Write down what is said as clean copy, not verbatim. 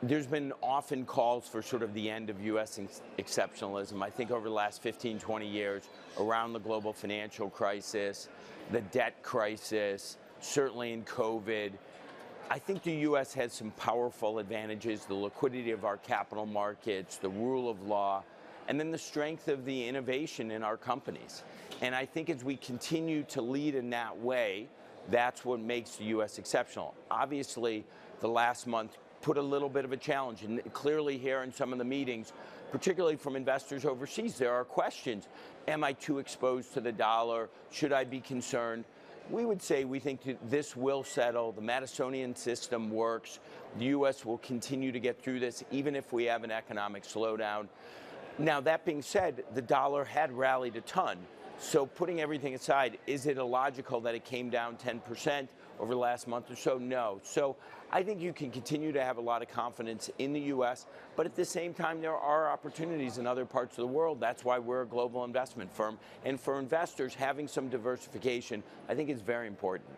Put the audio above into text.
There's been often calls for sort of the end of U.S. exceptionalism. I think over the last 15, 20 years, around the global financial crisis, the debt crisis, certainly in COVID, I think the U.S. has some powerful advantages: the liquidity of our capital markets, the rule of law, and then the strength of the innovation in our companies. And I think as we continue to lead in that way, that's what makes the U.S. exceptional. Obviously, the last month put a little bit of a challenge, and clearly here in some of the meetings, particularly from investors overseas, there are questions. Am I too exposed to the dollar? Should I be concerned? We would say we think that this will settle. The Madisonian system works. The U.S. will continue to get through this, even if we have an economic slowdown. Now, that being said, the dollar had rallied a ton. So putting everything aside, is it illogical that it came down 10% over the last month or so? No. So I think you can continue to have a lot of confidence in the U.S., but at the same time, there are opportunities in other parts of the world. That's why we're a global investment firm. And for investors, having some diversification, I think is very important.